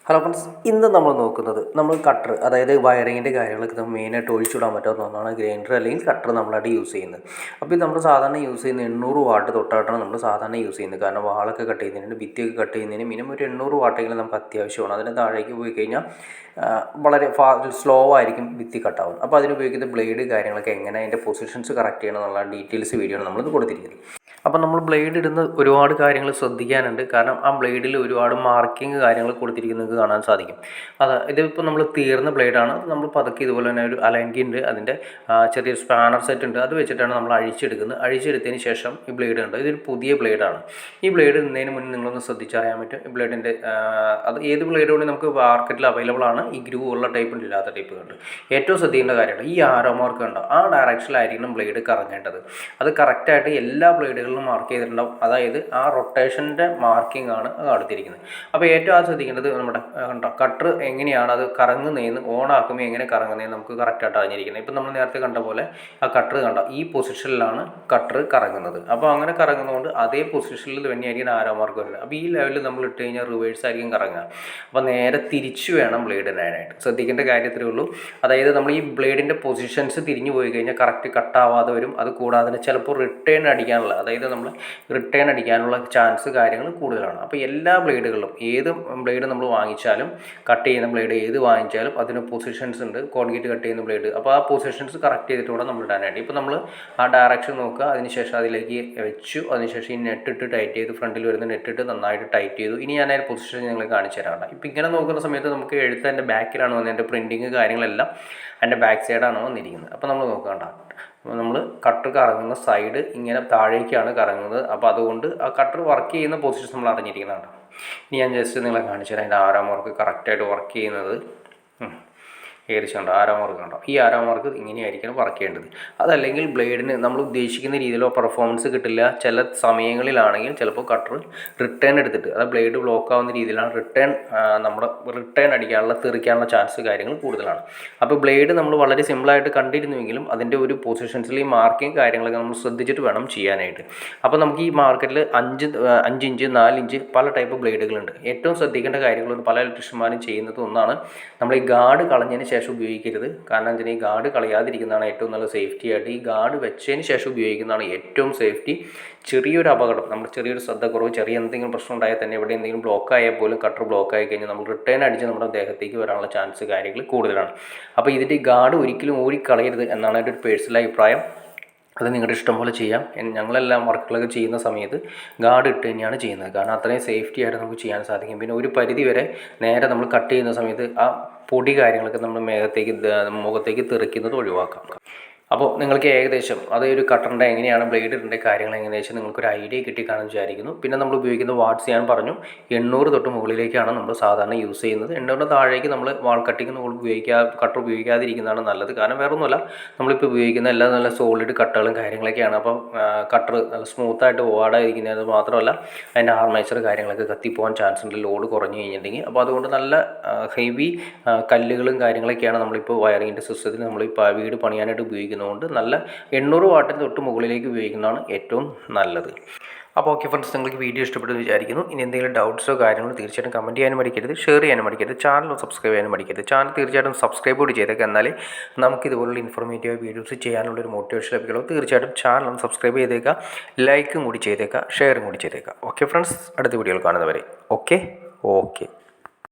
Hello friends, ഇന്ന് നമ്മൾ നോക്കുന്നത് നമ്മൾ കട്ടർ, അതായത് വയറിങ്ങിൻ്റെ കാര്യങ്ങളൊക്കെ നമ്മൾ മെയിനായിട്ട് ഒഴിച്ചുവിടാൻ പറ്റാവുന്ന ഒന്നാണ് ഗ്രൈൻഡർ അല്ലെങ്കിൽ കട്ടർ നമ്മളായിട്ട് യൂസ് ചെയ്യുന്നത്. അപ്പോൾ ഇത് നമ്മൾ സാധാരണ യൂസ് ചെയ്യുന്ന 800 വാട്ട് തൊട്ടായിട്ടാണ് നമ്മൾ സാധാരണ യൂസ് ചെയ്യുന്നത്. കാരണം വാളൊക്കെ കട്ട് ചെയ്യുന്നതിന്, ഭിത്തിയൊക്കെ കട്ട് ചെയ്യുന്നതിന് മിനിമം ഒരു 800 വാട്ടെങ്കിലും നമുക്ക് അത്യാവശ്യമാണ്. അതിന് താഴേക്ക് പോയി കഴിഞ്ഞാൽ വളരെ സ്ലോ ആയിരിക്കും ഭിത്തി കട്ടാവും. അപ്പോൾ അതിനുപയോഗിക്കുന്ന ബ്ലേഡ് കാര്യങ്ങളൊക്കെ എങ്ങനെ അതിൻ്റെ പൊസിഷൻസ് കറക്റ്റ് ചെയ്യണം എന്നുള്ള ഡീറ്റെയിൽസ് വീഡിയോ ആണ് നമ്മളിത് കൊടുത്തിരിക്കുന്നത്. അപ്പോൾ നമ്മൾ ബ്ലേഡ് ഇടുന്ന ഒരുപാട് കാര്യങ്ങൾ ശ്രദ്ധിക്കാനുണ്ട്. കാരണം ആ ബ്ലേഡിൽ ഒരുപാട് മാർക്കിങ് കാര്യങ്ങൾ കൊടുത്തിരിക്കുന്നത് കാണാൻ സാധിക്കും. ഇതിപ്പോൾ നമ്മൾ തീർന്ന ബ്ലേഡാണ്. നമ്മൾ പതുക്കെ ഇതുപോലെ തന്നെ ഒരു അലങ്കി ഉണ്ട്, അതിൻ്റെ ചെറിയൊരു സ്പാനർ സെറ്റ് ഉണ്ട്, അത് വെച്ചിട്ടാണ് നമ്മൾ അഴിച്ചെടുക്കുന്നത്. അഴിച്ചെടുത്തതിന് ശേഷം ഈ ബ്ലേഡ് ഉണ്ട്, ഇതൊരു പുതിയ ബ്ലേഡാണ്. ഈ ബ്ലേഡ് ഇടുന്നതിന് മുന്നേ നിങ്ങളൊന്ന് ശ്രദ്ധിച്ചറിയാൻ പറ്റും. ഈ ബ്ലേഡിൻ്റെ അത് ഏത് ബ്ലേഡ് കൊണ്ട് നമുക്ക് മാർക്കറ്റിൽ അവൈലബിൾ ആണ്. ഈ ഗ്രൂ ഉള്ള ടൈപ്പ് ഉണ്ട്, ഇല്ലാത്ത ടൈപ്പ് ഉണ്ട്. ഏറ്റവും ശ്രദ്ധിക്കേണ്ട കാര്യമാണ് ഈ ആരോ മാർക്ക് ഉണ്ടോ, ആ ഡയറക്ഷനിലായിരിക്കണം ബ്ലേഡ് കറങ്ങേണ്ടത്. അത് കറക്റ്റായിട്ട് എല്ലാ ബ്ലേഡുകളും മാർക്ക് ചെയ്തിട്ടുണ്ടാവും. അതായത് ആ റൊട്ടേഷൻ്റെ മാർക്കിംഗ് ആണ് അത് അടുത്തിരിക്കുന്നത്. അപ്പോൾ ഏറ്റവും ആദ്യം ശ്രദ്ധിക്കേണ്ടത് നമ്മുടെ കട്ടർ എങ്ങനെയാണ് അത് കറങ്ങുന്നതെന്ന്, ഓണാക്കുമ്പോൾ എങ്ങനെ കറങ്ങുന്നതെന്ന് നമുക്ക് കറക്റ്റായിട്ട് അറിഞ്ഞിരിക്കുന്നത്. ഇപ്പം നമ്മൾ നേരത്തെ കണ്ട പോലെ ആ കട്ടർ ഈ പൊസിഷനിലാണ് കട്ടർ കറങ്ങുന്നത്. അപ്പോൾ അങ്ങനെ കറങ്ങുന്നതുകൊണ്ട് അതേ പൊസിഷനിൽ തന്നെയായിരിക്കും ആരോ മാർക്ക് വരുന്നത്. അപ്പോൾ ഈ ലെവലിൽ നമ്മൾ ഇട്ട് കഴിഞ്ഞാൽ റിവേഴ്സ് ആയിരിക്കും കറങ്ങുക. അപ്പോൾ നേരെ തിരിച്ചു വേണം ബ്ലേഡ് ഇടാനായിട്ട്. ശ്രദ്ധിക്കേണ്ട കാര്യത്തിലേ ഉള്ളൂ. അതായത് നമ്മൾ ഈ ബ്ലേഡിൻ്റെ പൊസിഷൻസ് തിരിഞ്ഞു പോയി കഴിഞ്ഞാൽ കറക്റ്റ് കട്ടാവാതെ വരും. അത് കൂടാതെ ചിലപ്പോൾ റിട്ടേൺ അടിക്കാനുള്ള, അതായത് നമ്മൾ റിട്ടേൺ അടിക്കാനുള്ള ചാൻസ് കാര്യങ്ങൾ കൂടുതലാണ്. അപ്പോൾ എല്ലാ ബ്ലേഡുകളിലും ഏത് ബ്ലേഡ് നമ്മൾ വാങ്ങിച്ചാലും, കട്ട് ചെയ്യുന്ന ബ്ലേഡ് ഏത് വാങ്ങിച്ചാലും അതിന് പൊസിഷൻസ് ഉണ്ട്. കോൺക്രീറ്റ് കട്ട് ചെയ്യുന്ന ബ്ലേഡ്, അപ്പോൾ ആ പൊസിഷൻസ് കറക്റ്റ് ചെയ്തിട്ട് വേണം നമ്മൾ ഇടാനായിട്ട്. ഇപ്പോൾ നമ്മൾ ആ ഡയറക്ഷൻ നോക്കുക, അതിനുശേഷം അതിലേക്ക് വെച്ചു, അതിനുശേഷം ഈ നെറ്റിട്ട് ടൈറ്റ് ചെയ്ത്, ഫ്രണ്ടിൽ വരുന്ന നെറ്റിട്ട് നന്നായിട്ട് ടൈറ്റ് ചെയ്തു. ഇനി ഞാൻ അതിൻ്റെ പൊസിഷൻ നിങ്ങൾ കാണിച്ചു തരാം. ഇപ്പോൾ ഇങ്ങനെ നോക്കുന്ന സമയത്ത് നമുക്ക് എഴുത്ത് എൻ്റെ ബാക്കിലാണ് വന്നത്, എൻ്റെ പ്രിൻറ്റിങ് കാര്യങ്ങളെല്ലാം എൻ്റെ ബാക്ക് സൈഡാണ് വന്നിരിക്കുന്നത്. അപ്പോൾ നമ്മൾ നോക്കണ്ട, നമ്മൾ കട്ടർ കറങ്ങുന്ന സൈഡ് ഇങ്ങനെ താഴേക്കാണ് കറങ്ങുന്നത്. അപ്പോൾ അതുകൊണ്ട് ആ കട്ടർ വർക്ക് ചെയ്യുന്ന പൊസിഷൻ നമ്മൾ അറിഞ്ഞിരിക്കുന്നതാണ്. ഇനി ഞാൻ ജസ്റ്റ് നിങ്ങളെ കാണിച്ചു തരാം അതിൻ്റെ ആരാം വർക്ക് കറക്റ്റായിട്ട് വർക്ക് ചെയ്യുന്നത്. ഏകദേശം കണ്ടോ, ആരോ മാർക്ക് കണ്ടോ, ഈ ആരോ മാർക്ക് ഇങ്ങനെയായിരിക്കണം വർക്ക് ചെയ്യേണ്ടത്. അതല്ലെങ്കിൽ ബ്ലേഡിന് നമ്മൾ ഉദ്ദേശിക്കുന്ന രീതിയിലോ പെർഫോമൻസ് കിട്ടില്ല. ചില സമയങ്ങളിലാണെങ്കിൽ ചിലപ്പോൾ കട്ടർ റിട്ടേൺ എടുത്തിട്ട്, അത് ബ്ലേഡ് ബ്ലോക്ക് ആവുന്ന രീതിയിലാണ് റിട്ടേൺ അടിക്കാനുള്ള, തെറിക്കാനുള്ള ചാൻസ് കാര്യങ്ങൾ കൂടുതലാണ്. അപ്പോൾ ബ്ലേഡ് നമ്മൾ വളരെ സിമ്പിളായിട്ട് കണ്ടിരുന്നുവെങ്കിലും അതിൻ്റെ ഒരു പൊസിഷൻസിൽ ഈ മാർക്കിങ് കാര്യങ്ങളൊക്കെ നമ്മൾ ശ്രദ്ധിച്ചിട്ട് വേണം ചെയ്യാനായിട്ട്. അപ്പോൾ നമുക്ക് ഈ മാർക്കറ്റിൽ 5 ഇഞ്ച് 4 ഇഞ്ച് പല ടൈപ്പ് ബ്ലേഡുകളുണ്ട്. ഏറ്റവും ശ്രദ്ധിക്കേണ്ട കാര്യങ്ങൾ പല ഇലക്ട്രീഷ്യന്മാരും ചെയ്യുന്നത് ഒന്നാണ്, നമ്മൾ ഈ ഗാർഡ് കളഞ്ഞതിന് ശേഷം ഉപയോഗിക്കരുത്. കാരണം വെച്ചാൽ ഈ ഗാർഡ് കളയാതിരിക്കുന്നതാണ് ഏറ്റവും നല്ല സേഫ്റ്റി ആയിട്ട്. ഈ ഗാർഡ് വെച്ചതിന് ശേഷം ഉപയോഗിക്കുന്നതാണ് ഏറ്റവും സേഫ്റ്റി. ചെറിയൊരു അപകടം, നമ്മൾ ചെറിയൊരു ശ്രദ്ധക്കുറവ്, ചെറിയ എന്തെങ്കിലും പ്രശ്നം ഉണ്ടായാൽ തന്നെ, എവിടെ എന്തെങ്കിലും ബ്ലോക്ക് ആയാൽ പോലും, കട്ടർ ബ്ലോക്ക് ആയി കഴിഞ്ഞാൽ നമ്മൾ റിട്ടേൺ അടിച്ച് നമ്മുടെ ദേഹത്തേക്ക് വരാനുള്ള ചാൻസ് കാര്യങ്ങൾ കൂടുതലാണ്. അപ്പോൾ ഇതിൻ്റെ ഗാർഡ് ഒരിക്കലും ഊരിക്കളയരുത് എന്നാണ് എൻ്റെ ഒരു പേഴ്സണൽ അഭിപ്രായം. അത് നിങ്ങളുടെ ഇഷ്ടം പോലെ ചെയ്യാം. ഞങ്ങളെല്ലാം വർക്കുകളൊക്കെ ചെയ്യുന്ന സമയത്ത് ഗാർഡ് ഇട്ട് തന്നെയാണ് ചെയ്യുന്നത്. കാരണം അത്രയും സേഫ്റ്റി ആയിട്ട് നമുക്ക് ചെയ്യാൻ സാധിക്കും. പിന്നെ ഒരു പരിധി വരെ നേരെ നമ്മൾ കട്ട് ചെയ്യുന്ന സമയത്ത് ആ പൊടി കാര്യങ്ങളൊക്കെ നമ്മൾ മുഖത്തേക്ക് തെറിക്കുന്നത് ഒഴിവാക്കാം. അപ്പോൾ നിങ്ങൾക്ക് ഏകദേശം അതൊരു കട്ടറിൻ്റെ എങ്ങനെയാണ് ബ്ലേഡ് ഇടേണ്ട കാര്യങ്ങൾ ഏകദേശം നിങ്ങൾക്കൊരു ഐഡിയ കിട്ടിക്കാണെന്ന് വിചാരിക്കുന്നു. പിന്നെ നമ്മൾ ഉപയോഗിക്കുന്ന വാട്ട്സ് ഞാൻ പറഞ്ഞു 800 തൊട്ട് മുകളിലേക്കാണ് നമ്മൾ സാധാരണ യൂസ് ചെയ്യുന്നത്. 800 താഴേക്ക് നമ്മൾ വാൾ കട്ടിങ് കട്ടർ ഉപയോഗിക്കാതിരിക്കുന്നതാണ് നല്ലത്. കാരണം വേറെ ഒന്നുമല്ല, നമ്മളിപ്പോൾ ഉപയോഗിക്കുന്ന എല്ലാം നല്ല സോളിഡ് കട്ടകളും കാര്യങ്ങളൊക്കെയാണ്. അപ്പം കട്ടർ നല്ല സ്മൂത്തായിട്ട് ഓടാതിരിക്കുന്നത് മാത്രമല്ല, അതിൻ്റെ ആർമേച്ചർ കാര്യങ്ങളൊക്കെ കത്തിപ്പോകാൻ ചാൻസ് ഉണ്ട് ലോഡ് കുറഞ്ഞു കഴിഞ്ഞിട്ടുണ്ടെങ്കിൽ. അപ്പോൾ അതുകൊണ്ട് നല്ല ഹെവി കല്ലുകളും കാര്യങ്ങളൊക്കെയാണ് നമ്മളിപ്പോൾ വയറിങ്ങിൻ്റെ സിസ്റ്റത്തിൽ നമ്മളിപ്പോൾ വീട് പണിയാനായിട്ട് ഉപയോഗിക്കുന്നത്. കൊണ്ട് നല്ല 800 വാട്ടിന് തൊട്ട് മുകളിലേക്ക് ഉപയോഗിക്കുന്നതാണ് ഏറ്റവും നല്ലത്. അപ്പോൾ ഓക്കെ ഫ്രണ്ട്സ്, നിങ്ങൾക്ക് വീഡിയോ ഇഷ്ടപ്പെട്ടെന്ന് വിചാരിക്കുന്നു. ഇനി എന്തെങ്കിലും ഡൗട്ട്സോ കാര്യങ്ങളോ തീർച്ചയായിട്ടും കമൻറ്റ് ചെയ്യാനും മടിക്കരുത്, ഷെയർ ചെയ്യാനും മടിക്കരുത്, ചാനൽ സബ്സ്ക്രൈബ് ചെയ്യാനും മടിക്കരുത്. ചാനൽ തീർച്ചയായിട്ടും സബ്സ്ക്രൈബ് കൂടി ചെയ്തേക്കാം, എന്നാലേ നമുക്ക് ഇതുപോലുള്ള ഇൻഫോർമേറ്റീവ് വീഡിയോസ് ചെയ്യാനുള്ളൊരു മോട്ടിവേഷൻ ലഭിക്കുള്ളൂ. തീർച്ചയായിട്ടും ചാനൽ സബ്സ്ക്രൈബ് ചെയ്തേക്കാം, ലൈക്കും കൂടി ചെയ്തേക്കാം, ഷെയറും കൂടി ചെയ്തേക്കാം. ഓക്കെ ഫ്രണ്ട്സ്, അടുത്ത വീഡിയോയിൽ കാണുന്നവരെ ഓക്കെ.